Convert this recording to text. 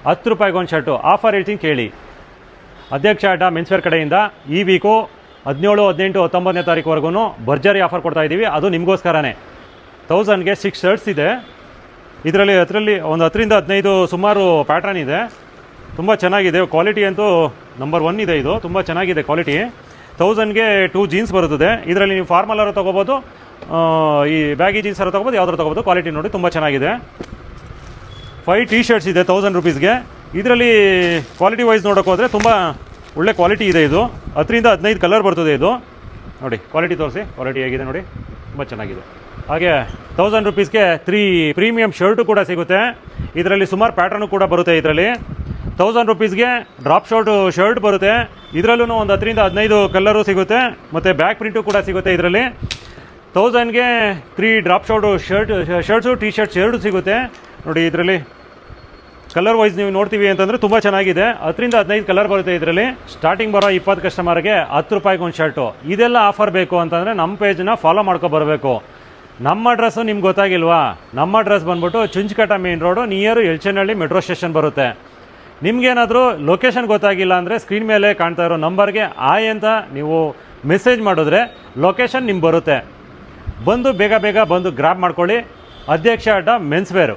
10 ರೂಪಾಯಿಗೆ ಒಂದು shirt. Offer ಹೇಳ್ತೀನಿ ಕೇಳಿ. ಅಧ್ಯಕ್ಷ ಅಡ್ಡ ಮೆನ್ಸ್ವೇರ್ ಕಡೆಯಿಂದ ಈ ವೀಕು 17, 18, 19ನೇ ತಾರೀಕುವರೆಗೂ ಭರ್ಜರಿ ಆಫರ್ ಕೊಡ್ತಾ ಇದ್ದೀವಿ. ಅದು ನಿಮಗೋಸ್ಕರನೇ. 1000ಗೆ 6 ಶರ್ಟ್ಸ್ ಇದೆ. ಇದರಲ್ಲಿ ಒಂದು 10ರಿಂದ 15 ಸುಮಾರು ಪ್ಯಾಟ್ರನ್ ಇದೆ. ತುಂಬ ಚೆನ್ನಾಗಿದೆ. ಕ್ವಾಲಿಟಿ ಅಂತೂ ನಂಬರ್ 1 ಇದೆ. ಇದು ತುಂಬ ಚೆನ್ನಾಗಿದೆ ಕ್ವಾಲಿಟಿ. 1000ಗೆ 2 ಜೀನ್ಸ್ ಬರುತ್ತದೆ. ಇದರಲ್ಲಿ ನೀವು ಫಾರ್ಮಲರು ತೊಗೋಬೋದು, ಈ ಬ್ಯಾಗಿ ಜೀನ್ಸ್ ಅರು ತೊಗೋಬೋದು, ಯಾವ್ದಾರು ತೊಗೋಬೋದು. ಕ್ವಾಲಿಟಿ ನೋಡಿ ತುಂಬ ಚೆನ್ನಾಗಿದೆ. 5 ಟಿ ಶರ್ಟ್ಸ್ ಇದೆ 1000 ರುಪೀಸ್ಗೆ. ಇದರಲ್ಲಿ ಕ್ವಾಲಿಟಿ ವೈಸ್ ನೋಡೋಕೆ ಹೋದರೆ ತುಂಬ ಒಳ್ಳೆ ಕ್ವಾಲಿಟಿ ಇದೆ. ಇದು 10ರಿಂದ 15 ಕಲರ್ ಬರ್ತದೆ. ಇದು ನೋಡಿ ಕ್ವಾಲಿಟಿ ತೋರಿಸಿ, ಕ್ವಾಲಿಟಿ ಹೇಗಿದೆ ನೋಡಿ, ತುಂಬ ಚೆನ್ನಾಗಿದೆ. ಹಾಗೆ 1000 ರುಪೀಸ್ಗೆ 3 ಪ್ರೀಮಿಯಂ ಶರ್ಟು ಕೂಡ ಸಿಗುತ್ತೆ. ಇದರಲ್ಲಿ ಸುಮಾರು ಪ್ಯಾಟರ್ನು ಕೂಡ ಬರುತ್ತೆ. ಇದರಲ್ಲಿ 1000 ರುಪೀಸ್ಗೆ ಡ್ರಾಪ್ ಶರ್ಟ್ ಬರುತ್ತೆ. ಇದರಲ್ಲೂ ಒಂದು 10ರಿಂದ 15 ಕಲರು ಸಿಗುತ್ತೆ, ಮತ್ತು ಬ್ಯಾಕ್ ಪ್ರಿಂಟು ಕೂಡ ಸಿಗುತ್ತೆ. ಇದರಲ್ಲಿ 1000ಗೆ 3 ಡ್ರಾಪ್ ಶರ್ಟ್ಸು ಟಿ ಶರ್ಟ್ಸ್ 2 ಸಿಗುತ್ತೆ ನೋಡಿ. ಇದರಲ್ಲಿ ಕಲರ್ ವೈಸ್ ನೀವು ನೋಡ್ತೀವಿ ಅಂತಂದರೆ ತುಂಬ ಚೆನ್ನಾಗಿದೆ. 10ರಿಂದ 15 ಕಲರ್ ಬರುತ್ತೆ. ಇದರಲ್ಲಿ ಸ್ಟಾರ್ಟಿಂಗ್ ಬರೋ 20 ಕಸ್ಟಮರ್ಗೆ 10 ರೂಪಾಯಿಗೆ ಒಂದು ಶರ್ಟು. ಇದೆಲ್ಲ ಆಫರ್ ಬೇಕು ಅಂತಂದರೆ ನಮ್ಮ ಪೇಜ್ನ ಫಾಲೋ ಮಾಡ್ಕೊ ಬರಬೇಕು. ನಮ್ಮ ಅಡ್ರೆಸ್ಸು ನಿಮ್ಗೆ ಗೊತ್ತಾಗಿಲ್ವಾ? ನಮ್ಮ ಅಡ್ರೆಸ್ ಬಂದ್ಬಿಟ್ಟು Chunchaghatta main road near Yelachenahalli metro station ಬರುತ್ತೆ. ನಿಮ್ಗೇನಾದರೂ ಲೊಕೇಶನ್ ಗೊತ್ತಾಗಿಲ್ಲ ಅಂದರೆ ಸ್ಕ್ರೀನ್ ಮೇಲೆ ಕಾಣ್ತಾ ಇರೋ ನಂಬರ್ಗೆ ಆಯ್ ಅಂತ ನೀವು ಮೆಸೇಜ್ ಮಾಡಿದ್ರೆ ಲೊಕೇಶನ್ ನಿಮ್ಗೆ ಬರುತ್ತೆ. ಬೇಗ ಬಂದು ಗ್ರಾಬ್ ಮಾಡ್ಕೊಳ್ಳಿ. ಅಧ್ಯಕ್ಷ ಅಡ್ಡ ಮೆನ್ಸ್ವೇರು.